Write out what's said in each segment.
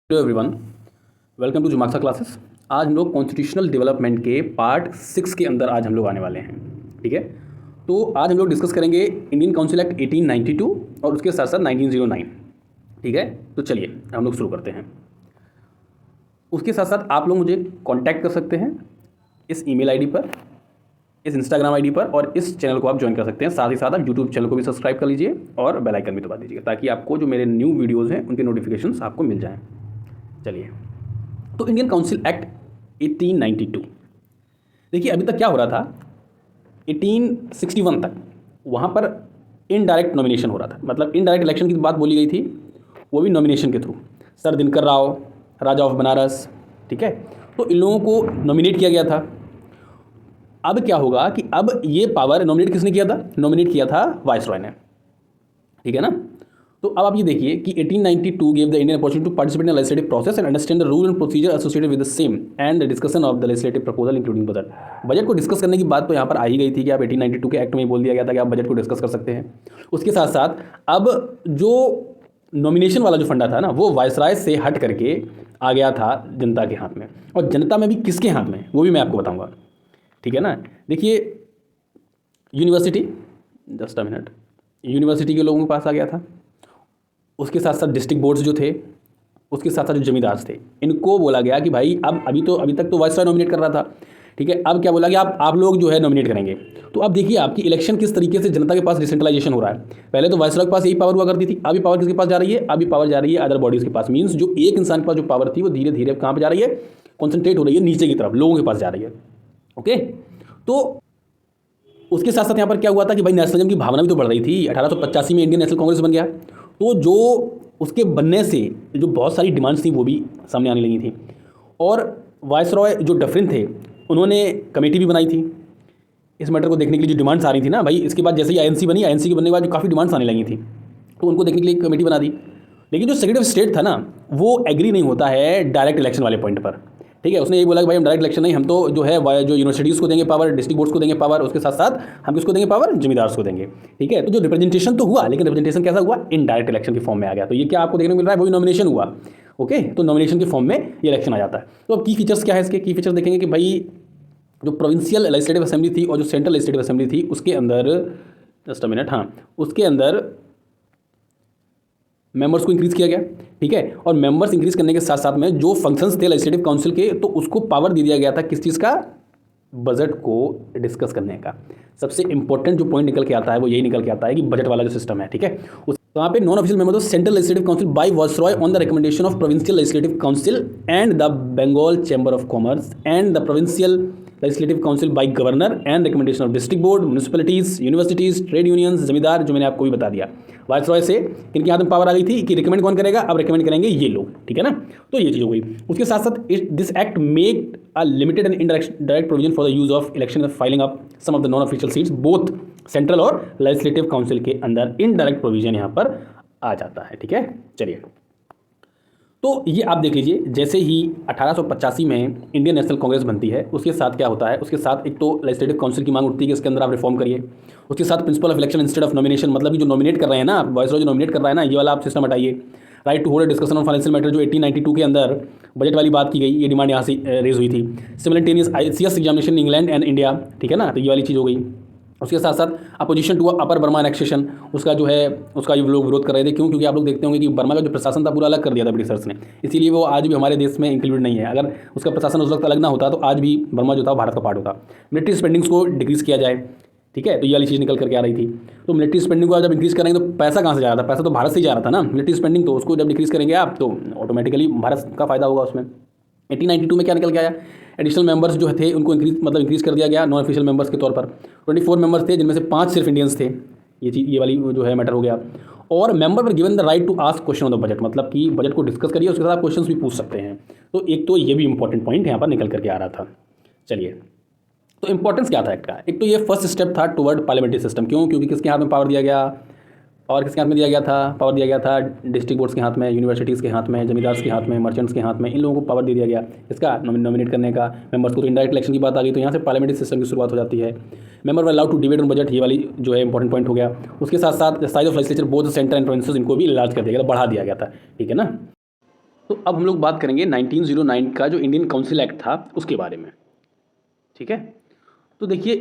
Hello everyone, welcome to जुमाक्सा classes. आज हम लोग कॉन्स्टिट्यूशनल डेवलपमेंट के पार्ट 6 के अंदर आज हम लोग आने वाले हैं। ठीक है, तो आज हम लोग डिस्कस करेंगे इंडियन काउंसिल एक्ट 1892 और उसके साथ साथ 1909। ठीक है, तो चलिए हम लोग शुरू करते हैं। उसके साथ साथ आप लोग मुझे कांटेक्ट कर सकते हैं इस ईमेल आईडी पर, इस इंस्टाग्राम आईडी पर, और इस चैनल को आप ज्वाइन कर सकते हैं। साथ ही साथ आप यूट्यूब चैनल को भी सब्सक्राइब कर लीजिए और बेल आइकन भी दबा दीजिए ताकि आपको जो मेरे न्यू वीडियोज़ हैं उनके नोटिफिकेशंस आपको मिल जाएँ। चलिए, तो इंडियन काउंसिल एक्ट 1892, देखिए अभी तक क्या हो रहा था, 1861 तक वहाँ पर इनडायरेक्ट नॉमिनेशन हो रहा था। मतलब इनडायरेक्ट इलेक्शन की बात बोली गई थी, वो भी नॉमिनेशन के through. Sir Dinkar Rao, Raja of Banaras, ठीक है, तो इन लोगों को नॉमिनेट किया गया था। अब क्या होगा कि अब ये पावर नॉमिनेट किसने किया था? नॉमिनेट किया था वाइसरॉय ने। ठीक है ना। तो अब आप ये देखिए कि 1892 gave the Indian opportunity to participate in the legislative process and understand the rule and procedure associated with the same and the discussion of the legislative proposal including budget। Budget को डिस्कस करने की बात तो यहाँ पर आ ही गई थी कि आप 1892 के एक्ट में बोल दिया गया था कि आप बजट को डिस्कस कर सकते हैं। उसके साथ साथ अब जो नॉमिनेशन वाला जो फंडा था ना, वो वाइसराय से हट करके आ गया था जनता के हाथ में, और जनता में भी किसके हाथ में वो भी मैं आपको बताऊँगा। ठीक है ना। देखिए university, just a minute, university के लोगों के पास आ गया था। उसके साथ साथ डिस्ट्रिक्ट बोर्ड्स जो थे, उसके साथ साथ जो जमींदार थे, इनको बोला गया कि भाई अब अभी तक तो वाइसरॉय नॉमिनेट कर रहा था। ठीक है, अब क्या बोला गया, आप लोग जो है नॉमिनेट करेंगे। तो अब देखिए आपकी इलेक्शन किस तरीके से जनता के पास डिसेंट्रलाइजेशन हो रहा है। पहले तो वाइसरॉय के पास यही पावर हुआ करती थी, अभी पावर किसके पास जा रही है? अभी पावर जा रही है अदर बॉडीज़ के पास। मीन्स जो एक इंसान के पास जो पावर थी वो धीरे धीरे कहाँ पर जा रही है? कॉन्सेंट्रेट हो रही है नीचे की तरफ, लोगों के पास जा रही है। ओके, तो उसके साथ साथ यहाँ पर क्या हुआ था कि भाई नेशनलिज्म की भावना भी तो बढ़ रही थी। 1885 में इंडियन नेशनल कांग्रेस बन गया, तो जो उसके बनने से जो बहुत सारी डिमांड्स थी वो भी सामने आने लगी थी। और वाइसरॉय जो डफरिन थे, उन्होंने कमेटी भी बनाई थी इस मैटर को देखने के लिए। जो डिमांड्स आ रही थी ना भाई, इसके बाद जैसे ही आईएनसी बनी, आईएनसी के बनने के बाद जो काफ़ी डिमांड्स आने लगी थी, तो उनको देखने के लिए कमेटी बना दी। लेकिन जो सेक्रेटरी ऑफ स्टेट था ना, वो एग्री नहीं होता है डायरेक्ट इलेक्शन वाले पॉइंट पर। ठीक है, उसने ये बोला कि भाई हम डायरेक्ट इलेक्शन नहीं, हम तो जो है जो यूनिवर्सिटीज़ को देंगे पावर, डिस्ट्रिक्ट बोर्ड्स को देंगे पावर, उसके साथ साथ हम किसको देंगे पावर? जमींदार्स को देंगे। ठीक है, तो जो रिप्रेजेंटेशन तो हुआ, लेकिन रिप्रेजेंटेशन कैसा हुआ? इनडायरेक्ट इलेक्शन के फॉर्म में आ गया। तो ये क्या आपको देखने को मिल रहा है? वही नॉमिनेशन हुआ। ओके, तो नॉमिनेशन के फॉर्म में ये इलेक्शन आ जाता है। तो अब की फीचर्स क्या है इसके? की फीचर्स देखेंगे कि भाई जो प्रोविंशियल लेजिस्लेटिव असेंबली थी और जो सेंट्रल लेजिस्लेटिव असेंबली थी, उसके अंदर, जस्ट अ मिनट, हाँ, उसके अंदर मेंबर्स को इंक्रीज़ किया गया। ठीक है, और मेंबर्स इंक्रीज़ करने के साथ साथ में जो फंक्शंस थे लेजिस्लेटिव काउंसिल के, तो उसको पावर दे दिया गया था किस चीज़ का? बजट को डिस्कस करने का। सबसे इंपॉर्टेंट जो पॉइंट निकल के आता है वो यही निकल के आता है कि बजट वाला जो सिस्टम है, ठीक है, वहाँ पे non official member of central legislative council by viceroy on the recommendation of provincial legislative council and the Bengal chamber of commerce and the provincial legislative council by governor and recommendation of district board, municipalities, universities, trade unions, zamindar, जो मैंने आपको भी बता दिया। Viceroy से इनके हाथ में पावर आ गई थी कि रिकमेंड कौन करेगा? अब रिकमेंड करेंगे ये लोग। ठीक है ना, तो ये चीज़ हो गई। उसके साथ साथ this act make a limited and indirect provision for the use of election filing up some of the non official seats both central और लेजिस्लेटिव काउंसिल के अंदर इनडायरेक्ट प्रोविजन यहाँ पर आ जाता है। ठीक है, चलिए, तो ये आप देख लीजिए, जैसे ही 1885 में इंडियन नेशनल कांग्रेस बनती है, उसके साथ क्या होता है? उसके साथ एक तो लेजिस्लेटिव काउंसिल की मांग उठती है कि इसके अंदर आप रिफॉर्म करिए। उसके साथ principle of election instead of nomination, मतलब कि जो नॉमिनेट कर रहे हैं ना, वाइसरॉय जो नॉमिनेट कर रहा है ना, ये वाला आप सिस्टम हटाइए। Right to hold discussion on financial matter, जो 1892 के अंदर बजट वाली बात की गई, ये डिमांड यहाँ से रेज हुई थी। सिमिलटेनियस ICS examination in England and India, ठीक है ना, तो ये वाली चीज़ हो गई। उसके साथ साथ opposition to upper Burma annexation, उसका जो है उसका ये लोग विरोध कर रहे थे। क्यों? क्योंकि आप लोग देखते होंगे कि बर्मा का जो प्रशासन था पूरा अलग कर दिया था ब्रिटिशर्स ने, इसीलिए वो आज भी हमारे देश में इंक्लूड नहीं है। अगर उसका प्रशासन उस वक्त अलग ना होता तो आज भी बर्मा जो था भारत का पार्ट होता। मिलिट्री स्पेंडिंग्स को डिक्रीज़ किया जाए, ठीक है, तो ये वाली चीज़ निकल करके आ रही थी। तो मिलिट्री स्पेंडिंग को जब इंक्रीज़ करेंगे तो पैसा कहाँ से जा रहा था? पैसा तो भारत से ही जा रहा था ना, मिलिट्री स्पेंडिंग। तो उसको जब डिक्रीज़ करेंगे आप तो ऑटोमेटिकली भारत का फायदा होगा उसमें। 1892 में क्या निकल के आया? एडिशनल मेंबर्स जो थे उनको इंक्रीज़ कर दिया गया नॉन ऑफिशियल मेंबर्स के तौर पर। 24 मेंबर्स थे, जिनमें से 5 सिर्फ इंडियंस थे। ये वाली जो है मैटर हो गया। और मेंबर पर given the right to ask question on the budget, मतलब कि बजट को डिस्कस करिए, उसके साथ आप क्वेश्चन भी पूछ सकते हैं। तो एक तो ये भी इंपॉर्टेंट पॉइंट यहाँ पर निकल करके आ रहा था। चलिए, तो इंपॉर्टेंस क्या था एक्ट का? एक तो ये फर्स्ट स्टेप था टुवर्ड पार्लियामेंट्री सिस्टम। क्यों? क्योंकि किसके हाथ में पावर दिया गया? और किसके हाथ में दिया गया था? पावर दिया गया था डिस्ट्रिक्ट बोर्ड्स के हाथ में, यूनिवर्सिटीज़ के हाथ में, जमींदार्स के हाथ में, मर्चेंट्स के हाथ में। इन लोगों को पावर दे दिया गया इसका नॉमिनेट करने का मेंबर्स को। तो इनडायरेक्ट इलेक्शन की बात आ गई, तो यहाँ से पार्लियामेंट्री सिस्टम की शुरुआत हो जाती है। Member were allowed to debate on budget, ये वाली जो है इंपॉर्टेंट पॉइंट हो गया। उसके साथ साथ size of legislature both centre and provinces, इनको भी लार्ज कर दिया गया था, बढ़ा दिया गया था। ठीक है ना। तो अब हम लोग बात करेंगे 1909 का जो इंडियन काउंसिल एक्ट था उसके बारे में, ठीक है। तो देखिए,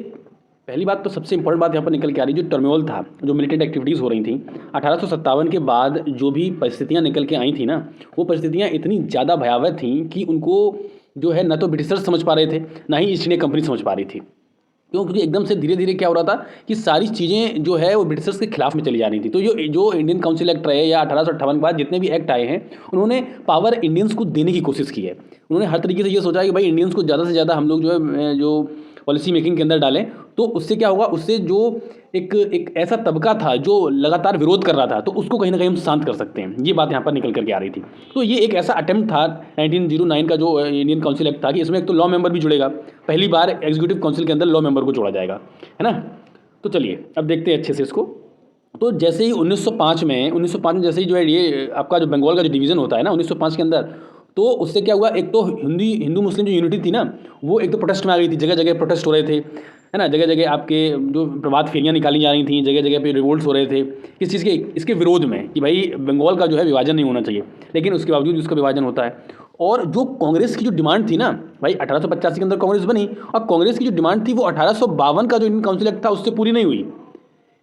पहली बात तो सबसे इंपॉर्टेंट बात यहाँ पर निकल के आ रही, जो टर्मोइल था, जो मिलिटेंट एक्टिविटीज़ हो रही थी 1857 के बाद, जो भी परिस्थितियाँ निकल के आई थी ना, वो परिस्थितियाँ इतनी ज़्यादा भयावह थी कि उनको जो है ना तो ब्रिटिशर्स समझ पा रहे थे, ना ही ईस्ट इंडिया कंपनी समझ पा रही थी। क्यों? क्योंकि एकदम से धीरे धीरे क्या हो रहा था कि सारी चीज़ें जो है वो ब्रिटिशर्स के खिलाफ में चली जा रही थी। तो जो इंडियन काउंसिल एक्ट रहे या 1858 के बाद जितने भी एक्ट आए हैं, उन्होंने पावर इंडियंस को देने की कोशिश की है। उन्होंने हर तरीके से ये सोचा कि भाई इंडियंस को ज़्यादा से ज़्यादा हम लोग जो है जो पॉलिसी मेकिंग के अंदर डालें, तो उससे क्या होगा, उससे जो एक ऐसा तबका था जो लगातार विरोध कर रहा था, तो उसको कहीं ना कहीं हम शांत कर सकते हैं। ये बात यहाँ पर निकल करके आ रही थी। तो ये एक ऐसा अटेम्प्ट था 1909 का जो इंडियन काउंसिल एक्ट था कि इसमें एक तो लॉ मेंबर भी जुड़ेगा, पहली बार एग्जीक्यूटिव काउंसिल के अंदर लॉ मेंबर को जोड़ा जाएगा, है ना। तो चलिए अब देखते हैं अच्छे से इसको। तो जैसे ही 1905 में जैसे ही जो है ये आपका जो बंगाल का जो डिवीज़न होता है ना 1905 के अंदर, तो उससे क्या हुआ, एक तो हिंदू मुस्लिम जो यूनिटी थी ना, वो एक तो प्रोटेस्ट में आ गई थी, जगह जगह प्रोटेस्ट हो रहे थे, है ना। जगह जगह आपके जो प्रभात फेरियाँ निकाली जा रही थी, जगह जगह पे रिवोल्ट्स हो रहे थे, किस चीज़ के, इसके विरोध में कि भाई बंगाल का जो है विभाजन नहीं होना चाहिए, लेकिन उसके बावजूद उसका विभाजन होता है। और जो कांग्रेस की जो डिमांड थी ना भाई, 1885 के अंदर कांग्रेस बनी, और कांग्रेस की जो डिमांड थी वो 1852 का जो इंडियन काउंसिल एक्ट था उससे पूरी नहीं हुई,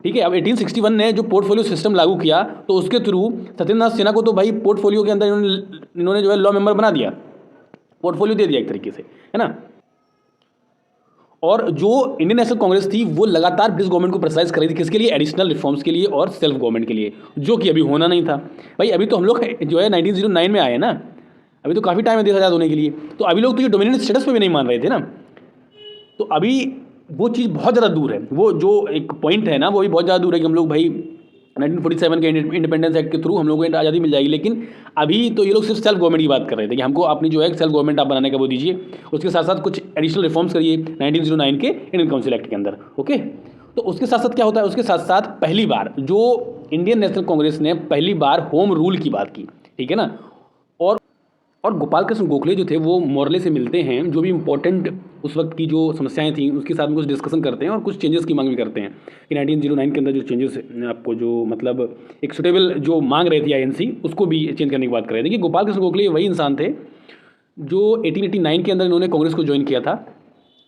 ठीक है। अब 1861 ने जो पोर्टफोलियो सिस्टम लागू किया, तो उसके थ्रू सत्येंद्रनाथ सिन्हा को तो भाई पोर्टफोलियो के अंदर इन्होंने जो है लॉ मेंबर बना दिया, पोर्टफोलियो दे दिया एक तरीके से, है ना। और जो इंडियन नेशनल कांग्रेस थी वो लगातार ब्रिटिश गवर्नमेंट को प्रेशराइज कर रही थी, किसके लिए, एडिशनल रिफॉर्म्स के लिए और सेल्फ गवर्नमेंट के लिए, जो कि अभी होना नहीं था। भाई अभी तो हम लोग जो है 1909 में आए हैं ना, अभी तो काफ़ी टाइम है देश आज़ाद होने के लिए। तो अभी लोग तो ये डोमिनेंट स्टेटस पे भी नहीं मान रहे थे ना, तो अभी वो चीज़ बहुत ज़्यादा दूर है, वो जो एक पॉइंट है ना वो भी बहुत ज़्यादा दूर है कि हम लोग भाई 1947 के इंडिपेंडेंस एक्ट के थ्रू हम लोगों को आज़ादी मिल जाएगी। लेकिन अभी तो ये लोग सिर्फ सेल्फ गवर्नमेंट की बात कर रहे थे कि हमको अपनी जो है सेल्फ गवर्नमेंट आप बनाने का वो दीजिए, उसके साथ साथ कुछ एडिशनल रिफॉर्म्स करिए 1909 के इंडियन काउंसिल एक्ट के अंदर, ओके। तो उसके साथ साथ क्या होता है, उसके साथ साथ पहली बार जो इंडियन नेशनल कांग्रेस ने पहली बार होम रूल की बात की, ठीक है ना। और गोपाल कृष्ण गोखले जो थे वो मोरले से मिलते हैं, जो भी इंपॉर्टेंट उस वक्त की जो समस्याएं थी उसके साथ में कुछ डिस्कशन करते हैं और कुछ चेंजेस की मांग भी करते हैं कि 1909 के अंदर जो चेंजेस आपको जो मतलब एक सुटेबल जो मांग रहे थे आईएनसी, उसको भी चेंज करने की बात कर रहे थे। देखिए गोपाल कृष्ण गोखले वही इंसान थे जो 1889 के अंदर इन्होंने कांग्रेस को ज्वाइन किया था,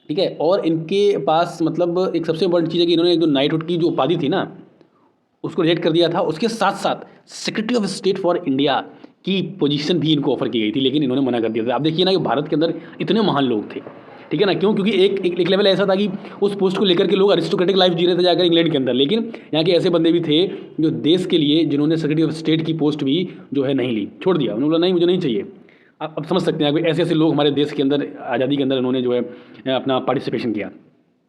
ठीक है। और इनके पास मतलब एक सबसे इंपॉर्टेंट चीज़ है कि इन्होंने जो नाइटहुड की जो उपाधि थी ना उसको रिजेक्ट कर दिया था। उसके साथ साथ secretary of state for India की पोजीशन भी इनको ऑफर की गई थी, लेकिन इन्होंने मना कर दिया था। आप देखिए ना कि भारत के अंदर इतने महान लोग थे, ठीक है ना, क्यों, क्योंकि एक लेवल ऐसा था कि उस पोस्ट को लेकर के लोग अरिस्टोक्रेटिक लाइफ जी रहे थे जाकर इंग्लैंड के अंदर, लेकिन यहाँ के ऐसे बंदे भी थे जो देश के लिए जिन्होंने सेक्रेटरी ऑफ स्टेट की पोस्ट भी जो है नहीं ली, छोड़ दिया। उन्होंने बोला नहीं मुझे नहीं चाहिए। आप अब समझ सकते हैं ऐसे ऐसे लोग हमारे देश के अंदर आज़ादी के अंदर उन्होंने जो है अपना पार्टिसिपेशन किया,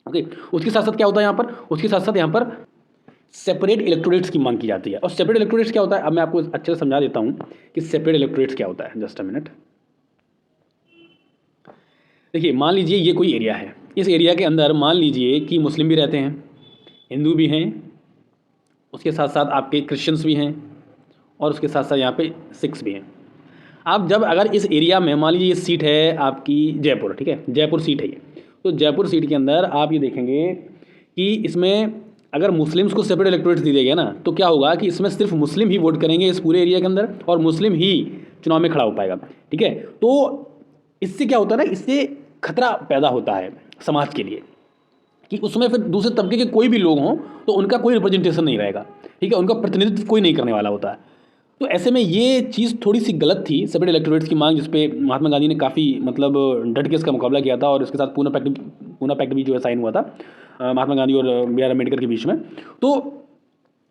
ओके। उसके साथ साथ क्या होता है यहाँ पर, उसके साथ साथ यहाँ पर सेपरेट इलेक्टोरेट्स की मांग की जाती है। और सेपरेट इलेक्टोरेट्स क्या होता है, अब मैं आपको अच्छे से समझा देता हूँ कि सेपरेट इलेक्टोरेट्स क्या होता है। Just a minute. देखिए मान लीजिए ये कोई एरिया है, इस एरिया के अंदर मान लीजिए कि मुस्लिम भी रहते हैं, हिंदू भी हैं, उसके साथ साथ आपके क्रिश्चियंस भी हैं, और उसके साथ साथ यहाँ पे सिख्स भी हैं। आप जब अगर इस एरिया में मान लीजिए ये सीट है आपकी जयपुर, ठीक है, जयपुर सीट है ये, तो जयपुर सीट के अंदर आप ये देखेंगे कि इसमें अगर मुस्लिम्स को सेपरेट इलेक्टोरेट्स दी गया ना, तो क्या होगा कि इसमें सिर्फ मुस्लिम ही वोट करेंगे इस पूरे एरिया के अंदर, और मुस्लिम ही चुनाव में खड़ा हो पाएगा, ठीक है। तो इससे क्या होता है ना, इससे खतरा पैदा होता है समाज के लिए कि उसमें फिर दूसरे तबके के कोई भी लोग हों तो उनका कोई रिप्रेजेंटेशन नहीं रहेगा, ठीक है, उनका प्रतिनिधित्व कोई नहीं करने वाला होता है। तो ऐसे में ये चीज़ थोड़ी सी गलत थी, सेपरेट इलेक्टोरेट्स की मांग, जिस पे महात्मा गांधी ने काफ़ी मतलब डट के इसका मुकाबला किया था, और इसके साथ पूना पैक्ट भी जो है साइन हुआ था महात्मा गांधी और B.R. अम्बेडकर के बीच में। तो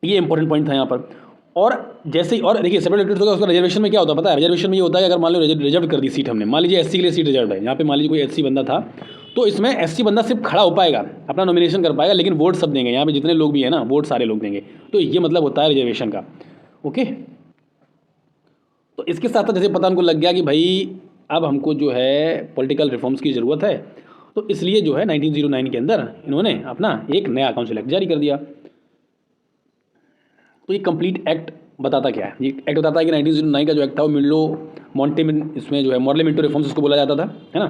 ये इंपॉर्टेंट पॉइंट था यहाँ पर। और जैसे ही, और देखिए सेपरेट इलेक्टोरेट्स होगा उसका रिजर्वेशन में क्या होता है पता है, रिजर्वेशन में ये होता है कि अगर मान लो रिजर्व कर दी सीट हमने, मान लीजिए एससी के लिए सीट रिजर्व है, यहाँ पे मान लीजिए कोई एससी बंदा था, तो इसमें एससी बंदा सिर्फ खड़ा हो पाएगा, अपना नॉमिनेशन कर पाएगा, लेकिन वोट सब देंगे, यहाँ पे जितने लोग भी हैं ना वोट सारे लोग देंगे। तो ये मतलब होता है रिजर्वेशन का, ओके। तो इसके साथ साथ जैसे पता उनको लग गया कि भाई अब हमको जो है पॉलिटिकल रिफॉर्म्स की ज़रूरत है, तो इसलिए जो है 1909 के अंदर इन्होंने अपना एक नया काउंसिल एक्ट जारी कर दिया। तो ये कंप्लीट एक्ट बताता क्या है, ये एक्ट बताता है कि 1909 का जो एक्ट था वो मिलो मॉन्टे इसमें जो है मॉडले मिंटो रिफॉर्म्स इसको बोला जाता था, है ना।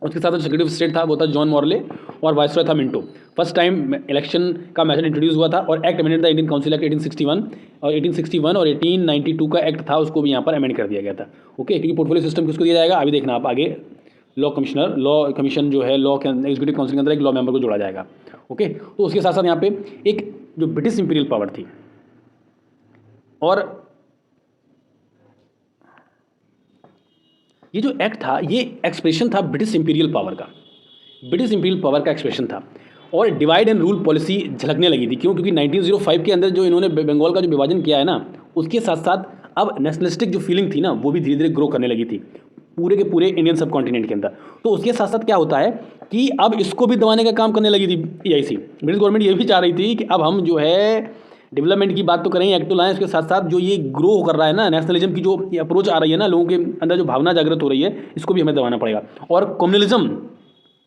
उसके साथ सेक्रेटरी ऑफ स्टेट था वो था जॉन मॉर्ले और वाइसरॉय था मिंटो। फर्स्ट टाइम इलेक्शन का मेथड इंट्रोड्यूस हुआ था और act amended the Indian council act 1861 और 1892 का एक्ट था उसको भी यहाँ पर अमेंड कर दिया गया था। ओके, क्योंकि पोर्टफोलियो सिस्टम किसको दिया जाएगा अभी देखना आप आगे, लॉ कमीशन जो है लॉ एग्जीक्यूटिव काउंसिल के अंदर एक लॉ मेंबर को जोड़ा जाएगा। ओके, तो उसके साथ साथ यहाँ पे एक जो ब्रिटिश इंपीरियल पावर थी और ये जो एक्ट था ये एक्सप्रेशन था ब्रिटिश इंपीरियल पावर का, ब्रिटिश इंपीरियल पावर का एक्सप्रेशन था और डिवाइड एंड रूल पॉलिसी झलकने लगी थी। क्यों? क्योंकि 1905 के अंदर जो इन्होंने बंगाल का जो विभाजन किया है ना, उसके साथ साथ अब नेशनलिस्टिक जो फीलिंग थी ना वो भी धीरे धीरे ग्रो करने लगी थी पूरे के पूरे इंडियन सब कॉन्टिनेंट के अंदर। तो उसके साथ साथ क्या होता है कि अब इसको भी दबाने का काम करने लगी थी EIC। ब्रिटिश गवर्नमेंट ये भी चाह रही थी कि अब हम जो है डेवलपमेंट की बात तो करें, एक्ट तो लाएं, उसके साथ साथ जो ये ग्रो कर रहा है ना नेशनलिज्म की जो अप्रोच आ रही है ना, लोगों के अंदर जो भावना जागृत हो रही है, इसको भी हमें दबाना पड़ेगा। और कम्युनलिज्म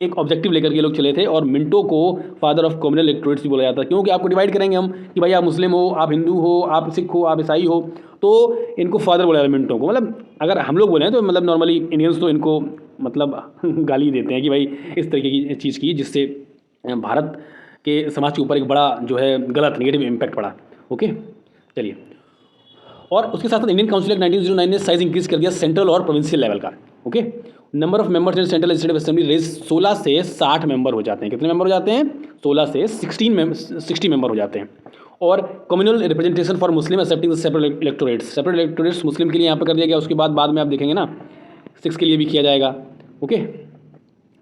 एक ऑब्जेक्टिव लेकर के लोग चले थे और मिंटो को फादर ऑफ कम्युनल इलेक्टोरेट्स भी बोला जाता है, क्योंकि आपको डिवाइड करेंगे हम कि भाई आप मुस्लिम हो, आप हिंदू हो, आप सिख हो, आप ईसाई हो, तो इनको फादर बोला जाता है मिंटो को। मतलब अगर हम लोग बोले तो मतलब नॉर्मली इंडियंस तो इनको मतलब गाली देते हैं कि भाई इस तरीके की चीज़ की जिससे भारत के समाज के ऊपर एक बड़ा जो है गलत नेगेटिव इम्पैक्ट पड़ा। ओके, चलिए, और उसके साथ साथ इंडियन काउंसिल एक्ट 1909 ने साइज इंक्रीज कर दिया सेंट्रल और प्रोविंशियल लेवल का। Okay, number of members in central legislative assembly raise 16 से 60 मेंबर हो जाते हैं। कितने मेंबर हो जाते हैं? 16 से 60 मेंबर हो जाते हैं। और communal representation for Muslim excepting separate electorates, separate electorates Muslim के लिए यहाँ पर कर दिया गया। उसके बाद में आप देखेंगे ना 6 के लिए भी किया जाएगा। Okay,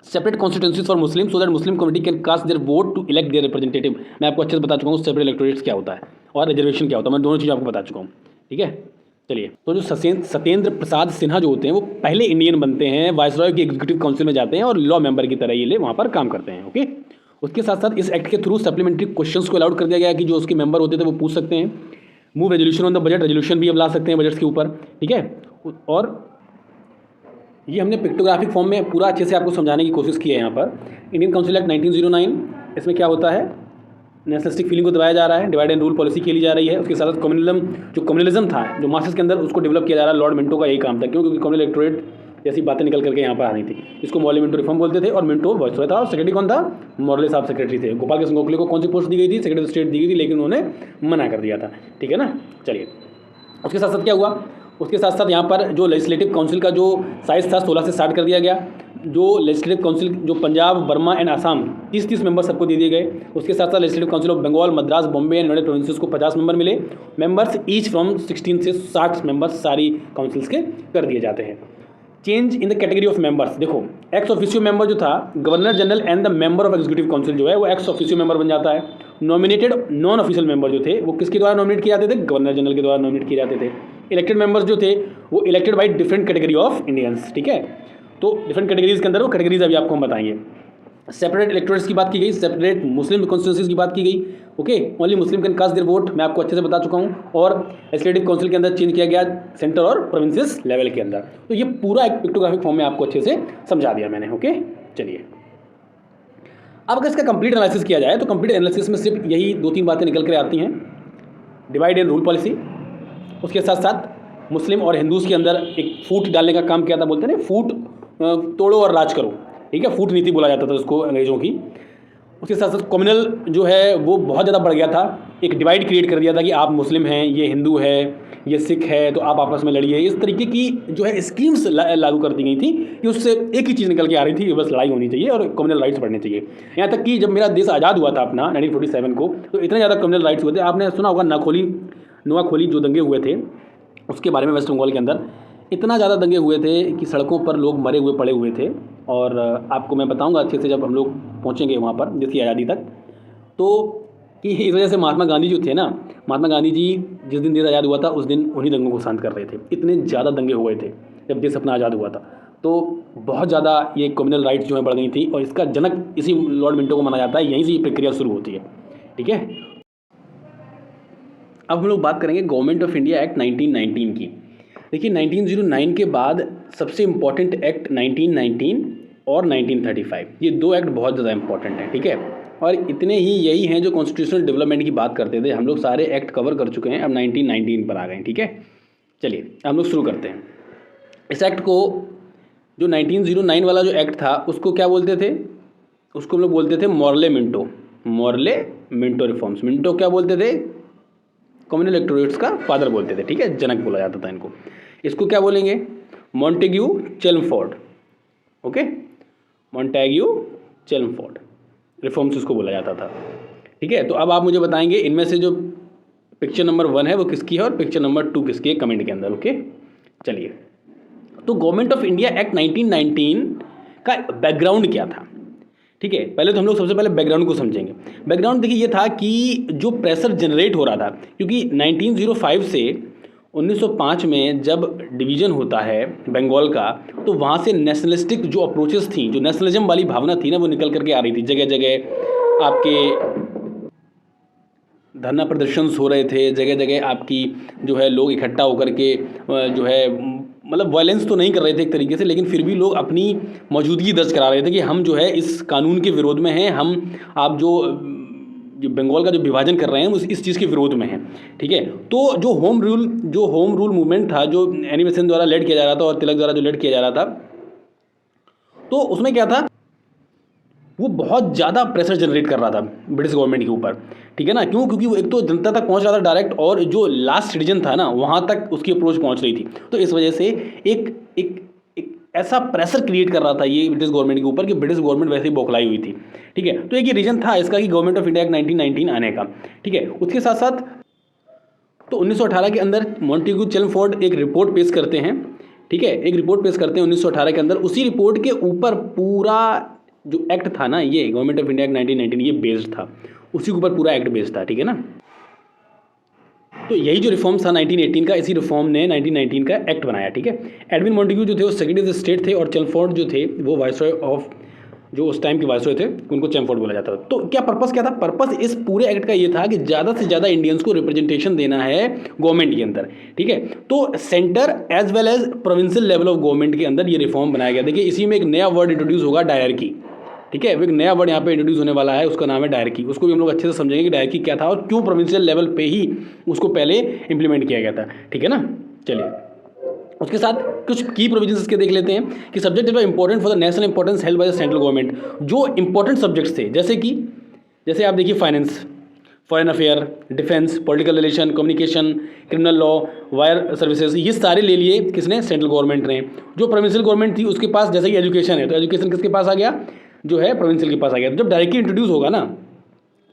separate constituencies for Muslim so that Muslim community can cast their vote to elect their representative. मैं आपको अच्छे से बता चुका हूँ सेपरेट इलेक्टोरेट्स क्या होता है और रिजर्वेशन क्या होता है, मैं दोनों चीज़ आपको बता चुका हूँ। ठीक है, चलिए, तो जो सत्येंद्र प्रसाद सिन्हा जो होते हैं वो पहले इंडियन बनते हैं, वाइसरॉय की एग्जीक्यूटिव काउंसिल में जाते हैं और लॉ मेंबर की तरह ये वहाँ पर काम करते हैं। ओके, उसके साथ साथ इस एक्ट के थ्रू सप्लीमेंट्री क्वेश्चंस को अलाउड कर दिया गया कि जो उसके मेंबर होते थे वो पूछ सकते हैं। Move resolution on the budget, resolution भी अब ला सकते हैं बजट्स के ऊपर। ठीक है, और ये हमने पिक्टोग्राफिक फॉर्म में पूरा अच्छे से आपको समझाने की कोशिश की है। यहाँ पर इंडियन काउंसिल एक्ट 1909, इसमें क्या होता है, नेशनलिस्टिक फीलिंग को दबाया जा रहा है, डिवाइड एंड रूल पॉलिसी खेली जा रही है। उसके साथ साथ कम्युनलिज्म था जो मासेस के अंदर, उसको डेवलप किया जा रहा है। लॉर्ड मिंटो का यही काम था, क्योंकि कम्युनल इलेक्टोरेट जैसी बातें निकल करके यहाँ पर आ रही थी। इसको मॉर्ले मिंटो रिफॉर्म बोलते थे और मिंटो वाइसरॉय था और सेक्रेटरी कौन था? मॉर्ले साहब सेक्रेटरी थे। गोपाल कृष्ण गोखले को कौन सी पोस्ट दी गई थी? सेक्रेटरी ऑफ स्टेट दी गई थी, लेकिन उन्होंने मना कर दिया था। ठीक है ना, चलिए, उसके साथ साथ क्या हुआ, उसके साथ साथ यहाँ पर जो लेजिस्लेटिव काउंसिल का जो साइज था 16 से 60 कर दिया गया। जो लेजिस्लेटिव काउंसिल जो Punjab, Burma and Assam 30-30 member सबको दे दिए गए। उसके साथ साथ legislative council of Bengal, Madras, Bombay and United Provinces को 50 मेंबर मिले। मेंबर्स ईच फ्रॉम 16 से 60 मेंबर्स सारी काउंसिल्स के कर दिए जाते हैं। Change in the category of members, देखो एक्स ऑफिशियो मेंबर जो था, governor general and the member of executive council जो है वो एक्स ऑफिशियो मेंबर बन जाता है। नॉमिनेटेड नॉन ऑफिशियल मेंबर जो थे वो किसके द्वारा नॉमिनेट किए जाते थे? गवर्नर जनरल के द्वारा नॉमिनेट किए जाते थे। इलेक्टेड मेंबर्स जो थे वो elected by different category of Indians. ठीक है, तो डिफरेंट कैटेगरीज के अंदर वो कैटेगरीज अभी आपको हम बताएंगे। सेपरेट इलेक्टोरेट्स की बात की गई, सेपरेट मुस्लिम कॉन्स्टिट्यूंसीज की बात की गई। Okay, only Muslim can cast their vote, मैं आपको अच्छे से बता चुका हूँ। और लेजिस्लेटिव काउंसिल के अंदर चेंज किया गया सेंटर और प्रोविंसेस लेवल के अंदर। तो ये पूरा एक पिक्टोग्राफिक फॉर्म में आपको अच्छे से समझा दिया मैंने। ओके, चलिए, अब अगर इसका कंप्लीट एनालिसिस किया जाए तो कंप्लीट एनालिसिस में सिर्फ यही 2-3 बातें निकल कर आती हैं। डिवाइड एंड रूल पॉलिसी, उसके साथ साथ मुस्लिम और हिंदूज़ के अंदर एक फूट डालने का काम किया था, बोलते हैं ना फूट तोड़ो और राज करो। ठीक है, फूट नीति बोला जाता था उसको अंग्रेजों की। उसके साथ साथ कम्युनल जो है वो बहुत ज़्यादा बढ़ गया था, एक डिवाइड क्रिएट कर दिया था कि आप मुस्लिम हैं, ये हिंदू है, ये सिख है, तो आप आपस में लड़िए। इस तरीके की जो है स्कीम्स लागू कर दी गई थी कि उससे एक ही चीज़ निकल के आ रही थी, बस लड़ाई होनी चाहिए और कम्युनल राइट्स बढ़ने चाहिए। यहाँ तक कि जब मेरा देश आज़ाद हुआ था अपना 1947 को, तो इतने ज़्यादा कम्युनल राइट्स हुए थे। आपने सुना होगा नोआखोली जो दंगे हुए थे उसके बारे में, वेस्ट बंगाल के अंदर इतना ज़्यादा दंगे हुए थे कि सड़कों पर लोग मरे हुए पड़े हुए थे। और आपको मैं बताऊंगा अच्छे से जब हम लोग पहुंचेंगे वहाँ पर देश की आज़ादी तक, तो कि इस वजह से महात्मा गांधी जो थे ना, महात्मा गांधी जी जिस दिन देश आज़ाद हुआ था उस दिन उन्हीं दंगों को शांत कर रहे थे। इतने ज़्यादा दंगे हुए थे जब देश अपना आज़ाद हुआ था, तो बहुत ज़्यादा ये कम्युनल राइट्स जो है बढ़ गई थी। और इसका जनक इसी लॉर्ड मिंटो को माना जाता है, यहीं से ये प्रक्रिया शुरू होती है। ठीक है, अब हम लोग बात करेंगे गवर्नमेंट ऑफ इंडिया एक्ट 1919 की। देखिए 1909 के बाद सबसे इम्पॉर्टेंट एक्ट 1919 और 1935, ये 2 एक्ट बहुत ज़्यादा इंपॉर्टेंट हैं। ठीक है, और इतने ही यही हैं जो कॉन्स्टिट्यूशनल डेवलपमेंट की बात करते थे। हम लोग सारे एक्ट कवर कर चुके हैं, अब 1919 पर आ गए। ठीक है, चलिए हम लोग शुरू करते हैं। इस एक्ट को जो 1909 वाला जो एक्ट था उसको क्या बोलते थे, उसको हम लोग बोलते थे मॉर्ले मिंटो रिफॉर्म्स। मिंटो क्या बोलते थे, कम्युनल इलेक्टोरेट्स का फादर बोलते थे, ठीक है, जनक बोला जाता था इनको। इसको क्या बोलेंगे, मॉन्टेग्यू चेल्मफोर्ड, ओके, मॉन्टेग्यू चेल्मफोर्ड रिफॉर्म्स उसको बोला जाता था, ठीक है। तो अब आप मुझे बताएंगे इनमें से जो पिक्चर नंबर 1 है वो किसकी है और पिक्चर नंबर 2 किसकी है, कमेंट के अंदर, ओके। चलिए, तो गवर्नमेंट ऑफ इंडिया एक्ट 1919 का बैकग्राउंड क्या था, ठीक है। पहले तो हम लोग सबसे पहले बैकग्राउंड को समझेंगे। बैकग्राउंड देखिए ये था कि जो प्रेशर जनरेट हो रहा था, क्योंकि 1905 से 1905 में जब डिवीज़न होता है बंगाल का, तो वहाँ से नेशनलिस्टिक जो अप्रोचेस थी, जो नेशनलिज्म वाली भावना थी ना, वो निकल करके आ रही थी। जगह जगह आपके धरना प्रदर्शन हो रहे थे, जगह जगह आपकी जो है लोग इकट्ठा होकर के जो है मतलब वायलेंस तो नहीं कर रहे थे एक तरीके से, लेकिन फिर भी लोग अपनी मौजूदगी दर्ज करा रहे थे कि हम जो है इस कानून के विरोध में हैं, हम आप जो बंगाल का जो विभाजन कर रहे हैं इस चीज़ के विरोध में हैं, ठीक है। तो जो होम रूल मूवमेंट था, जो एनिमेशन द्वारा लेड किया जा रहा था और तिलक द्वारा जो लेड किया जा रहा था, तो उसमें क्या था, वो बहुत ज़्यादा प्रेशर जनरेट कर रहा था ब्रिटिश गवर्नमेंट के ऊपर, ठीक है ना। क्यों, क्योंकि वो एक तो जनता तक पहुंच रहा था डायरेक्ट, और जो लास्ट सिटीजन था ना वहाँ तक उसकी अप्रोच पहुंच रही थी। तो इस वजह से एक एक एक ऐसा प्रेशर क्रिएट कर रहा था ये ब्रिटिश गवर्नमेंट के ऊपर कि ब्रिटिश गवर्नमेंट वैसे ही बौखलाई हुई थी, ठीक है। तो एक ये रीजन था इसका कि गवर्नमेंट ऑफ इंडिया 1919 आने का, ठीक है। उसके साथ साथ तो 1918 के अंदर मॉन्टेग्यू चेल्मफोर्ड एक रिपोर्ट पेश करते हैं, ठीक है, एक रिपोर्ट पेश करते हैं 1918 के अंदर। उसी रिपोर्ट के ऊपर पूरा जो एक्ट था ना, ये गवर्नमेंट ऑफ इंडिया 1919 ये बेस्ड था, उसी के ऊपर पूरा एक्ट बेस्ड था, ठीक है ना। तो यही जो रिफॉर्म्स था 1918 का, इसी रिफॉर्म ने 1919 का एक्ट बनाया, ठीक है। एडविन मॉन्टेग्यू जो थे वो सेक्रेटरी ऑफ स्टेट थे, और चेल्मफोर्ड जो थे वो वाइसरॉय ऑफ, जो उस टाइम के वाइसरॉय थे, उनको चेल्मफोर्ड बोला जाता था। तो क्या पर्पस क्या था, पर्पस इस पूरे एक्ट का ये था कि ज़्यादा से ज़्यादा इंडियंस को रिप्रेजेंटेशन देना है गवर्नमेंट के अंदर, ठीक है। तो centre as well as provincial level of government के अंदर ये रिफॉर्म बनाया गया। देखिए इसी में एक नया वर्ड इंट्रोड्यूस होगा, डायरकी, ठीक है। एक नया वर्ड यहाँ पे इंट्रोड्यूस होने वाला है, उसका नाम है डायरकी। उसको भी हम लोग अच्छे से समझेंगे कि डायरकी क्या था और क्यों प्रोविंशियल लेवल पे ही उसको पहले इंप्लीमेंट किया गया था, ठीक है ना। चलिए, उसके साथ कुछ की प्रोविजंस इसके देख लेते हैं कि subject is important for the national importance held by the central government. जो इंपॉर्टेंट सब्जेक्ट्स थे, जैसे आप देखिए finance, foreign affair, defence, political relation, communication, criminal law, wire services, ये सारे ले लिए किसने, सेंट्रल गवर्नमेंट ने। जो प्रोविंशियल गवर्नमेंट थी उसके पास जैसे कि एजुकेशन है, तो एजुकेशन किसके पास आ गया, जो है प्रोविंशियल के पास आ गया। तो जब डायरेक्टली इंट्रोड्यूस होगा ना,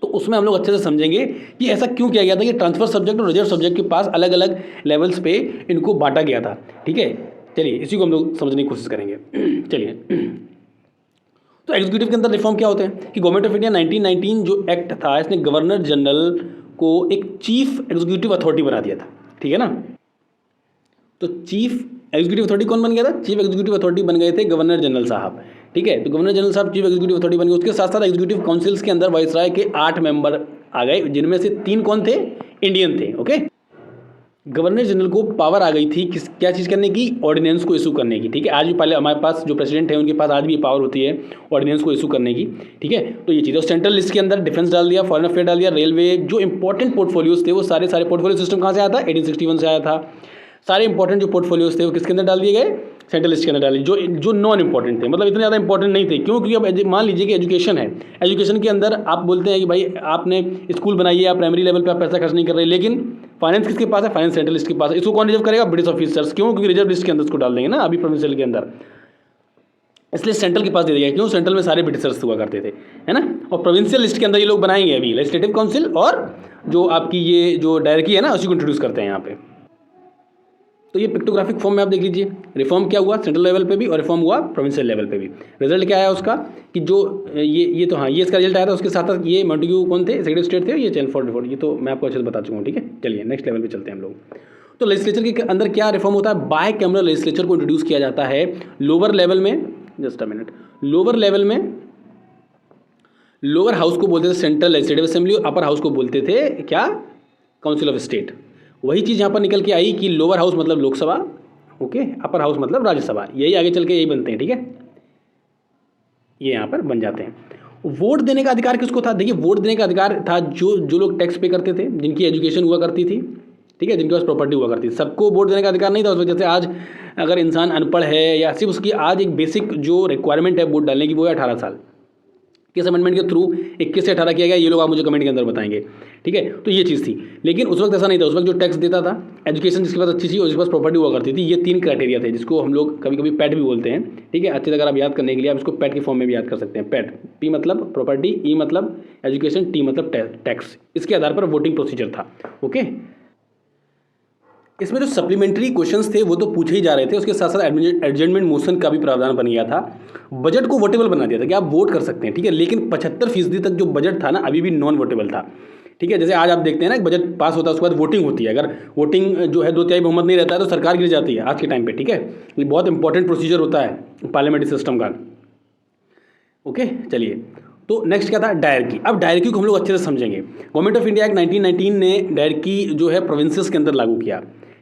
तो उसमें हम लोग अच्छे से समझेंगे कि ऐसा क्यों किया गया था कि ट्रांसफर सब्जेक्ट और रिजर्व सब्जेक्ट के पास अलग अलग लेवल्स पे इनको बांटा गया था, ठीक है। चलिए इसी को हम लोग समझने की कोशिश करेंगे। चलिए, तो एग्जीक्यूटिव के अंदर रिफॉर्म क्या होते हैं कि गवर्नमेंट ऑफ इंडिया 1919 जो एक्ट था, इसने गवर्नर जनरल को एक चीफ एग्जीक्यूटिव अथॉरिटी बना दिया था, ठीक है ना। तो चीफ एग्जीक्यूटिव अथॉरिटी कौन बन गया था, चीफ एग्जीक्यूटिव अथॉरिटी बन गए थे गवर्नर जनरल साहब, ठीक है। तो गवर्नर जनरल साहब चीफ एग्जीक्यूटिव अथॉरिटी बन गए। उसके साथ साथ एग्जीक्यूटिव काउंसिल्स के अंदर वाइसराय के 8 मेंबर आ गए, जिनमें से 3 कौन थे, इंडियन थे, ओके। गवर्नर जनरल को पावर आ गई थी क्या चीज़ करने की, ऑर्डिनेंस को इशू करने की, ठीक है। आज भी पहले हमारे पास जो प्रेसिडेंट है उनके पास आज भी पावर होती है ऑर्डिनेंस को इशू करने की, ठीक है। तो ये चीज़, और सेंट्रल लिस्ट के अंदर डिफेंस डाल दिया, फॉरेन अफेयर डाल दिया, रेलवे, जो इंपॉर्टेंट पोर्टफोलियोज थे वो सारे पोर्टफोलियो सिस्टम कहाँ से आया था, 1861 से आया था। सारे इंपॉर्टेंट जो पोर्टफोलियोज थे वो किसके अंदर डाल दिए गए, सेंट्रल लिस्ट के अंदर डाली। जो नॉन इंपॉर्टेंट थे, मतलब इतने ज़्यादा इंपॉर्टेंट नहीं थे, क्यों, क्योंकि अब मान लीजिए कि एजुकेशन है, एजुकेशन के अंदर आप बोलते हैं कि भाई आपने स्कूल बनाई है, आप प्राइमरी लेवल पे आप पैसा खर्च नहीं कर रहे, लेकिन फाइनेंस किसके पास है, फाइनेंस सेंट्रल लिस्ट के पास है। इसको कौन रिजर्व करेगा, ब्रिटिश ऑफिसर्स, क्यों, क्योंकि रिजर्व लिस्ट के अंदर इसको डाल देंगे ना अभी प्रोविंशियल के अंदर, इसलिए सेंट्रल के पास दे दिया। क्यों, सेंट्रल में सारे ब्रिटिशर्स हुआ करते थे, है ना। और प्रोविंशियल लिस्ट के अंदर ये लोग बनाएंगे अभी लेजिस्लेटिव काउंसिल, और जो आपकी ये जो डायरेक्टरी है ना उसी को इंट्रोड्यूस करते हैं यहाँ पे। तो ये पिक्टोग्राफिक फॉर्म में आप देख लीजिए, रिफॉर्म क्या हुआ सेंट्रल लेवल पे भी और रिफॉर्म हुआ प्रोविंशियल लेवल पे भी। रिजल्ट क्या आया उसका कि जो ये तो हाँ, ये इसका रिजल्ट आया था। उसके साथ साथ ये मॉन्टेग्यू कौन थे, सेक्रेटरी स्टेट थे, ये चेल्मफोर्ड, ये तो मैं आपको अच्छे से बता चुका हूँ, ठीक है। चलिए नेक्स्ट लेवल पे चलते हैं हम लोग। तो लेजिस्लेचर के अंदर क्या रिफॉर्म होता है, बाय कैमरल लेजिस्लेचर को इंट्रोड्यूस किया जाता है लोअर लेवल में। Just a minute, lower level में लोअर हाउस को बोलते थे सेंट्रल लेजिस्लेटिव असेंबली, और अपर हाउस को बोलते थे क्या, काउंसिल ऑफ स्टेट। वही चीज़ यहाँ पर निकल के आई कि लोअर हाउस मतलब लोकसभा, ओके, अपर हाउस मतलब राज्यसभा, यही आगे चल के यही बनते हैं, ठीक है, ये यहाँ पर बन जाते हैं। वोट देने का अधिकार किसको था, देखिए वोट देने का अधिकार था जो लोग टैक्स पे करते थे, जिनकी एजुकेशन हुआ करती थी, ठीक है, जिनके पास प्रॉपर्टी हुआ करती थी, सबको वोट देने का अधिकार नहीं था उस वक्त। जैसे आज अगर इंसान अनपढ़ है या सिर्फ उसकी आज एक बेसिक जो रिक्वायरमेंट है वोट डालने की वो है 18 साल, किस अमेंडमेंट के थ्रू 21 से 18 किया गया, ये लोग आप मुझे कमेंट के अंदर बताएंगे। ठीक है, तो ये चीज़ थी। लेकिन उस वक्त ऐसा नहीं था, उस वक्त जो टैक्स देता था, एजुकेशन जिसके पास अच्छी थी और जिसके पास प्रॉपर्टी हुआ करती थी, ये 3 क्राइटेरिया थे जिसको हम लोग कभी कभी पैट भी बोलते हैं। ठीक है, अच्छे से अगर आप याद करने के लिए आप इसको पैट के फॉर्म में भी याद कर सकते हैं। पैट, पी मतलब प्रॉपर्टी, ई मतलब एजुकेशन, टी मतलब टैक्स। इसके आधार पर वोटिंग प्रोसीजर था। ओके, इसमें जो सप्लीमेंट्री क्वेश्चंस थे वो तो पूछे ही जा रहे थे, उसके साथ साथ एडजमेंट मोशन का भी प्रावधान बन गया था। बजट को वोटेबल बना दिया था कि आप वोट कर सकते हैं। ठीक है, लेकिन 75% तक जो बजट था ना अभी भी नॉन वोटेबल था। ठीक है, जैसे आज आप देखते हैं ना बजट पास होता है उसके बाद वोटिंग होती है, अगर वोटिंग जो है 2/3 बहुमत नहीं रहता है तो सरकार गिर जाती है आज के टाइम पे। ठीक है, ये बहुत इंपॉर्टेंट प्रोसीजर होता है पार्लियामेंट्री सिस्टम का। ओके, चलिए, तो नेक्स्ट क्या था, डायरकी। अब डायरकी को हम लोग अच्छे से समझेंगे। गवर्नमेंट ऑफ इंडिया एक्ट 1919 ने डायरकी जो है प्रोविंसेस के अंदर लागू किया।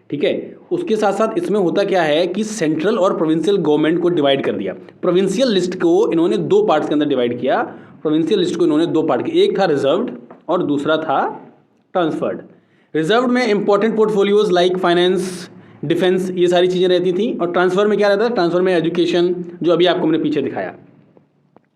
ठीक है, उसके साथ साथ इसमें होता क्या है कि सेंट्रल और प्रोविंशियल गवर्नमेंट को डिवाइड कर दिया। प्रोविंशियल लिस्ट को इन्होंने 2 पार्ट्स के अंदर डिवाइड किया। प्रोविंशियल लिस्ट को इन्होंने 2 पार्ट किया, एक था रिजर्व्ड और दूसरा था ट्रांसफर्ड। रिजर्व्ड में important portfolios like finance, defence, ये सारी चीज़ें रहती थी। और ट्रांसफर में क्या रहता था, ट्रांसफर में एजुकेशन, जो अभी आपको मैंने पीछे दिखाया।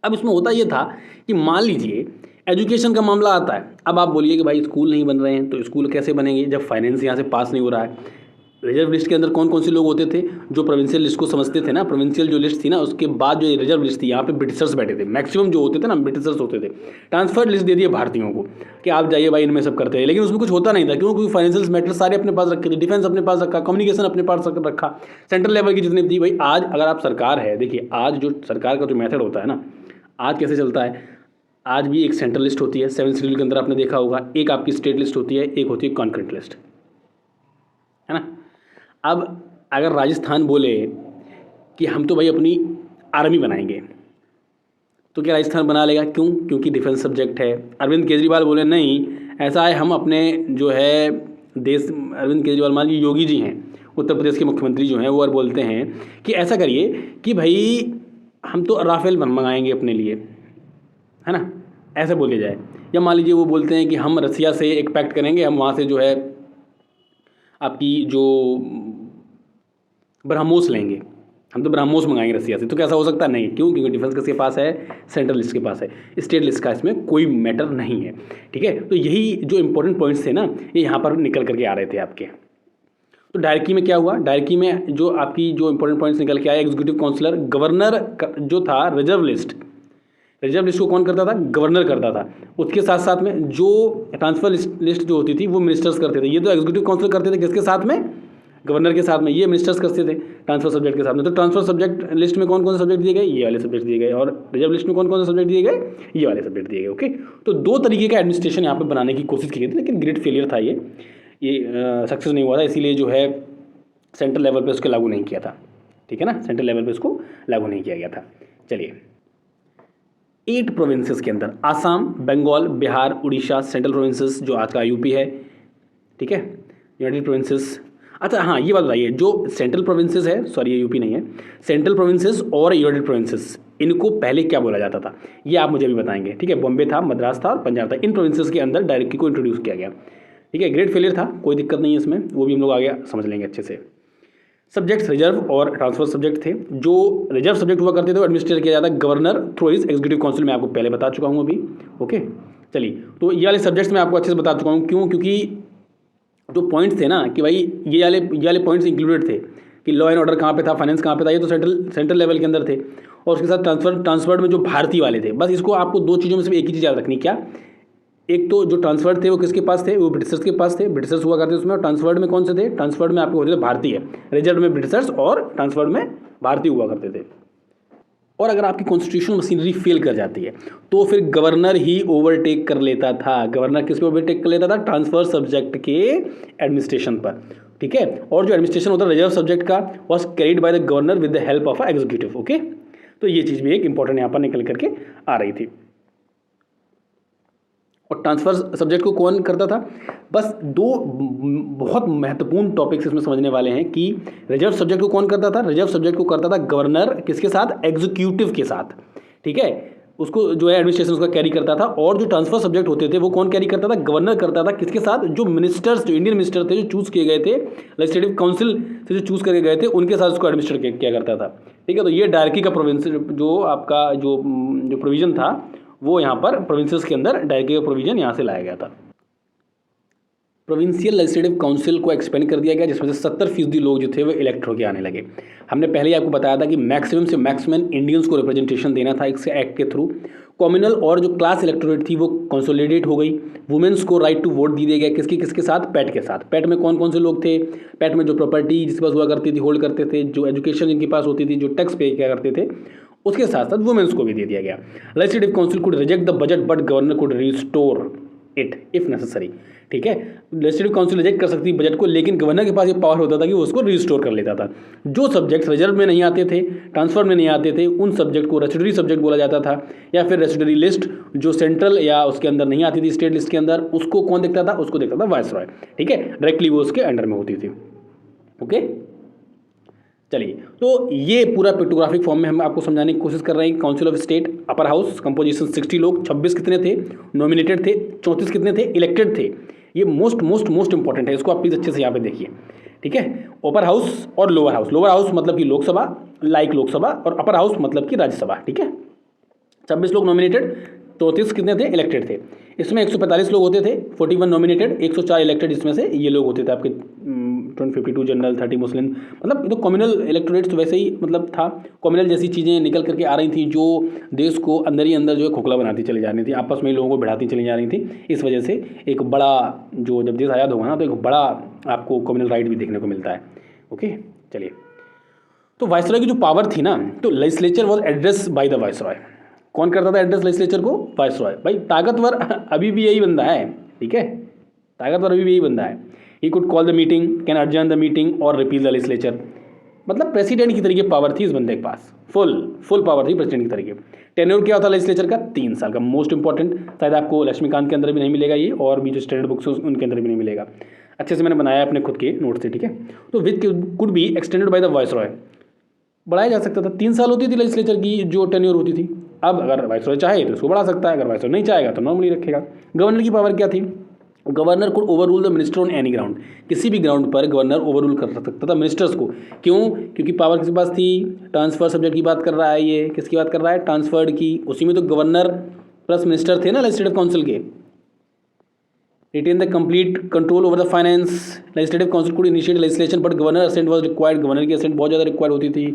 अब इसमें होता ये था कि मान लीजिए एजुकेशन का मामला आता है। अब आप बोलिए कि भाई स्कूल नहीं बन रहे हैं, तो स्कूल कैसे बनेंगे जब फाइनेंस यहाँ से पास नहीं हो रहा है। रिजर्व लिस्ट के अंदर कौन कौन से लोग होते थे, जो प्रोविंशियल लिस्ट को समझते थे ना। प्रोविंशियल जो लिस्ट थी ना, उसके बाद जो रिजर्व लिस्ट थी, यहाँ पे ब्रिटिशर्स बैठे थे, मैक्सिमम जो होते थे ना ब्रिटिशर्स होते थे। ट्रांसफर्ड लिस्ट दे दिए भारतीयों को कि आप जाइए भाई इनमें सब करते हैं, लेकिन उसमें कुछ होता नहीं था। क्यों? क्योंकि फाइनेंशियल मैटर्स सारे अपने पास रखे थे, डिफेंस अपने पास रखा, कम्युनिकेशन अपने पास रखा, सेंट्रल लेवल की जितनी थी। भाई आज अगर आप सरकार है, देखिए आज जो सरकार का जो मेथड होता है ना, आज कैसे चलता है, आज भी एक सेंट्रल लिस्ट होती है 7 शेड्यूल के अंदर, आपने देखा होगा। एक आपकी स्टेट लिस्ट होती है, एक होती है कॉन्करेंट लिस्ट, है ना। अब अगर राजस्थान बोले कि हम तो भाई अपनी आर्मी बनाएंगे, तो क्या राजस्थान बना लेगा? क्यों? क्योंकि डिफेंस सब्जेक्ट है। अरविंद केजरीवाल बोले नहीं ऐसा है, हम अपने जो है देश, अरविंद केजरीवाल मान लीजिए योगी जी हैं, उत्तर प्रदेश के मुख्यमंत्री जो हैं, वो और बोलते हैं कि ऐसा करिए कि भाई हम तो राफेल मंगाएंगे अपने लिए, है ना, ऐसे बोले जाए। या मान लीजिए वो बोलते हैं कि हम रसिया से एक पैक्ट करेंगे, हम वहाँ से जो है आपकी जो ब्रह्मोस लेंगे, हम तो ब्रह्मोस मंगाएंगे रसिया से। तो कैसा हो सकता है? नहीं। क्यों? क्योंकि डिफेंस किसके पास है? सेंट्रल लिस्ट के पास है, स्टेट लिस्ट का इसमें कोई मैटर नहीं है। ठीक है, तो यही जो इंपॉर्टेंट पॉइंट्स थे ना, ये यहाँ पर निकल करके आ रहे थे आपके। तो डायरकी में क्या हुआ, डायरकी में जो आपकी जो इंपॉर्टेंट पॉइंट्स निकल के आए, एग्जीक्यूटिव काउंसलर, गवर्नर जो था, रिजर्व लिस्ट को कौन करता था? गवर्नर करता था। उसके साथ साथ में जो ट्रांसफर लिस्ट जो होती थी वो मिनिस्टर्स करते थे। ये तो एग्जीक्यूटिव काउंसिल करते थे, किसके साथ में? गवर्नर के साथ में। ये मिनिस्टर्स करते थे ट्रांसफर सब्जेक्ट के साथ में। तो ट्रांसफर सब्जेक्ट लिस्ट में कौन कौन से सब्जेक्ट दिए गए? ये वाले सब्जेक्ट दिए गए। और रिजर्व लिस्ट में कौन कौन से सब्जेक्ट दिए गए? ये वाले सब्जेक्ट दिए गए। ओके, तो 2 तरीके का एडमिनिस्ट्रेशन यहाँ पर बनाने की कोशिश की गई थी, लेकिन ग्रेट फेलियर था ये सक्सेस नहीं हुआ था, इसीलिए जो है सेंट्रल लेवल पर उसको लागू नहीं किया था। ठीक है ना, सेंट्रल लेवल पर इसको लागू नहीं किया गया था। चलिए, 8 प्रोविंसेस के अंदर आसाम, बंगाल, बिहार, उड़ीसा, सेंट्रल प्रोविंसेस जो आज का यूपी है। ठीक है, यूनाइटेड प्रोविंसेस। अच्छा हाँ, ये बात बताइए, जो सेंट्रल प्रोविंसेस है, सॉरी ये यूपी नहीं है, सेंट्रल प्रोविंसेस और यूनाइटेड प्रोविंसेस, इनको पहले क्या बोला जाता था, ये आप मुझे भी बताएंगे। ठीक है, बॉम्बे था, मद्रास था और पंजाब था। इन प्रोविंसेस के अंदर डायरेक्टली को इंट्रोड्यूस किया गया। ठीक है, ग्रेट फेलियर था, कोई दिक्कत नहीं है इसमें, वो भी हम लोग आगे समझ लेंगे अच्छे से। सब्जेक्ट्स रिजर्व और ट्रांसफर सब्जेक्ट थे। जो रिजर्व सब्जेक्ट हुआ करते थे वो एडमिनिस्ट्रेट किया जाता है governor through his executive council, में आपको पहले बता चुका हूँ अभी। ओके, चलिए, तो ये वाले सब्जेक्ट्स मैं आपको अच्छे से बता चुका हूँ। क्यों? क्योंकि जो पॉइंट्स थे ना कि भाई ये वाले पॉइंट्स इंक्लूडेड थे कि लॉ एंड ऑर्डर कहाँ पे था, फाइनेंस कहाँ पे था, ये तो सेंट्रल लेवल के अंदर थे। और उसके साथ ट्रांसफर्ड में जो भारतीय वाले थे, बस इसको आपको 2 चीज़ों में से एक ही चीज़ याद रखनी। क्या? एक तो जो ट्रांसफर्ड थे वो किसके पास थे? वो ब्रिटिशर्स के पास थे, ब्रिटिशर्स हुआ करते उसमें। और ट्रांसफर्ड में कौन से थे? ट्रांसफर्ड में आपके होते थे भारतीय, रिजर्व में ब्रिटिशर्स और ट्रांसफर्ड में भारतीय हुआ करते थे। और अगर आपकी कॉन्स्टिट्यूशनल मशीनरी फेल कर जाती है तो फिर गवर्नर ही ओवरटेक कर लेता था। गवर्नर किस पे ओवरटेक कर लेता था? ट्रांसफर सब्जेक्ट के एडमिनिस्ट्रेशन पर। ठीक है, और जो एडमिनिस्ट्रेशन होता है रिजर्व सब्जेक्ट का was carried by the governor with the help of executive. Okay, तो ये चीज़ भी एक इंपॉर्टेंट यहाँ पर निकल करके आ रही थी। और ट्रांसफर सब्जेक्ट को कौन करता था? बस 2 बहुत महत्वपूर्ण टॉपिक्स इसमें समझने वाले हैं कि रिजर्व सब्जेक्ट को कौन करता था? रिजर्व सब्जेक्ट को करता था गवर्नर, किसके साथ? एग्जीक्यूटिव के साथ। ठीक है, उसको जो है एडमिनिस्ट्रेशन उसका कैरी करता था, और जो ट्रांसफर सब्जेक्ट होते थे वो कौन कैरी करता था, गवर्नर करता था। किसके साथ, जो मिनिस्टर्स, जो इंडियन मिनिस्टर थे जो चूज किए गए थे लेजिस्लेटिव काउंसिल से, जो चूज करके गए थे, उनके साथ उसको एडमिनिस्ट्रेट किया करता था। ठीक है, तो ये डायरेक्टरी का प्रोविंस जो आपका जो प्रोविजन था वो यहाँ पर प्रोविंसेस के अंदर डायरेक्टरी का प्रोविजन यहाँ से लाया गया था। प्रोविंशियल लेजिस्लेटिव काउंसिल को एक्सपेंड कर दिया गया, जिसमें से 70% लोग जो थे वो इलेक्ट होकर आने लगे। हमने पहले ही आपको बताया था कि मैक्सिमम से मैक्सिमम इंडियंस को रिप्रेजेंटेशन देना था इस एक्ट के थ्रू। कॉम्युनल और जो क्लास इलेक्टोरेट थी वो कंसोलिडेट हो गई। वुमेन्स को राइट टू वोट दिए गए, किसके साथ, पैट के साथ। पैट में कौन कौन से लोग थे, पैट में जो प्रॉपर्टी जिसके पास हुआ करती थी होल्ड करते थे, जो एजुकेशन जिनके पास होती थी, जो टैक्स पे किया करते थे, उसके साथ साथ वुमेन्स को भी दे दिया गया। Legislative council could reject the budget but governor could restore it if necessary. ठीक है, लेजिस्लेटिव काउंसिल रिजेक्ट कर सकती बजट को, लेकिन गवर्नर के पास ये पावर होता था कि वो उसको रिस्टोर कर लेता था। जो सब्जेक्ट्स रिजर्व में नहीं आते थे, ट्रांसफर में नहीं आते थे, उन सब्जेक्ट को रेसिडरी सब्जेक्ट बोला जाता था, या फिर रेसिडरी लिस्ट जो सेंट्रल या उसके अंदर नहीं आती थी, स्टेट लिस्ट के अंदर, उसको कौन देखता था, उसको देखता था वायसरॉय। ठीक है, डायरेक्टली वो उसके अंडर में होती थी। ओके, चलिए, तो ये पूरा पिक्टोग्राफिक फॉर्म में हम आपको समझाने की कोशिश कर रहे हैं। Council of state, upper house, composition 60 लोग, 26 कितने थे नॉमिनेटेड थे, 34 कितने थे इलेक्टेड थे। ये मोस्ट इंपॉर्टेंट है, इसको आप प्लीज अच्छे से यहाँ पे देखिए। ठीक है, अपर हाउस और लोअर हाउस। लोअर हाउस मतलब कि लोकसभा, लाइक लोकसभा, और अपर हाउस मतलब कि राज्यसभा। ठीक है, 26 लोग नॉमिनेटेड, 34 कितने थे इलेक्टेड थे। इसमें 145 लोग होते थे, 41 नॉमिनेटेड, 104 इलेक्टेड। इसमें से ये लोग होते थे आपके 52 जनरल, 30 मुस्लिम, मतलब तो कम्युनल इलेक्टोरेट तो वैसे ही मतलब था। कम्युनल जैसी चीज़ें निकल करके आ रही थी जो देश को अंदर ही अंदर जो है खोखला बनाती चली जा रही थी, आपस में ही लोगों को भिड़ाती चली जा रही थी। इस वजह से एक बड़ा जो जब देश आज़ाद होगा ना, तो एक बड़ा आपको कम्युनल राइट भी देखने को मिलता है। ओके, चलिए, तो वायसरॉय की जो पावर थी ना, तो legislature was address by the viceroy. कौन करता था एड्रेस लेजिस्लेचर को, वायसरॉय। भाई ताकतवर अभी भी यही बंदा है। ठीक है, ताकतवर अभी भी यही बंदा है। He could call the meeting, can adjourn the meeting और रिपील द लेजिस्लेचर। मतलब प्रेसिडेंट की तरीके पावर थी इस बंदे के पास, फुल पावर थी प्रेसिडेंट की तरीके। टेन्योर क्या होता है लेजिस्लेचर का, 3 साल का। मोस्ट इंपॉर्टेंट, शायद आपको लक्ष्मीकांत के अंदर भी नहीं मिलेगा ये, और भी जो स्टैंडर्ड बुक्स हैं उनके अंदर भी नहीं मिलेगा। अच्छे से मैंने बनाया अपने खुद के नोट से। ठीक है, तो which could be extended by the viceroy, बढ़ाया जा सकता था। 3 साल होती थी लेजिस्लेचर की जो टेन्योर होती थी। अब अगर वायसरॉय चाहे तो उसको बढ़ा सकता है, अगर वायसरॉय नहीं चाहेगा तो नॉर्मली रखेगा। गवर्नर की पावर क्या थी, governor could over rule the minister on any ground. किसी भी ग्राउंड पर गवर्नर ओवर रूल कर सकता था मिनिस्टर्स को। क्यों, क्योंकि पावर किसके पास थी, ट्रांसफर सब्जेक्ट की बात कर रहा है ये, किसकी बात कर रहा है, ट्रांसफर्ड की। उसी में तो गवर्नर प्लस मिनिस्टर थे ना लेजिस्लेटिव काउंसिल के। Retain the complete control over the finance. Legislative council could initiate legislation but governor assent was required. Governor की असेंट बहुत ज़्यादा रिक्वायर्ड होती थी।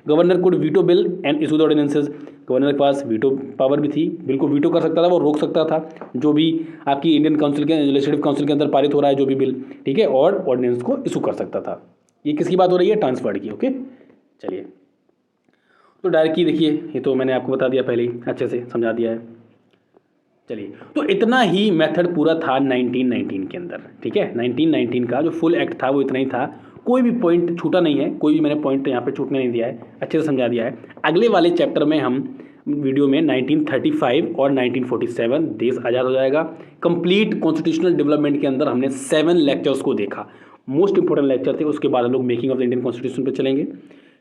Governor could veto bill and issue the ordinances. Governor के पास veto power भी थी, bill को वीटो कर सकता था, वो रोक सकता था जो भी आपकी इंडियन काउंसिल के लेजिस्लेटिव काउंसिल के अंदर पारित हो रहा है जो भी बिल। ठीक है, और ऑर्डिनेंस को इशू कर सकता था। ये किसकी बात हो रही है, ट्रांसफर्ड की। ओके, चलिए, तो डायरेक्ट की देखिए, ये तो मैंने आपको बता दिया पहले ही, अच्छे से समझा दिया है। चलिए, तो इतना ही मेथड पूरा था 1919 के अंदर। ठीक है, 1919 का जो फुल एक्ट था वो इतना ही था, कोई भी पॉइंट छूटा नहीं है, कोई भी मैंने पॉइंट यहाँ पे छूटने नहीं दिया है, अच्छे से समझा दिया है। अगले वाले चैप्टर में हम वीडियो में 1935 और 1947 देश आज़ाद हो जाएगा। कंप्लीट कॉन्स्टिट्यूशनल डेवलपमेंट के अंदर हमने 7 लेक्चर्स को देखा, मोस्ट इंपॉर्टेंट लेक्चर थे। उसके बाद हम लोग making of the Indian constitution पर चलेंगे,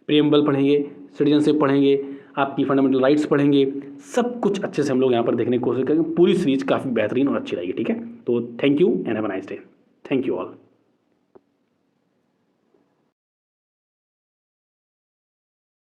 प्रीएम्बल पढ़ेंगे, सिटीजनशिप पढ़ेंगे, आपकी फंडामेंटल राइट्स पढ़ेंगे, सब कुछ अच्छे से हम लोग यहाँ पर देखने की कोशिश करेंगे। पूरी सीरीज काफ़ी बेहतरीन और अच्छी रहेगी। ठीक है, तो thank you and have a nice day. Thank you all.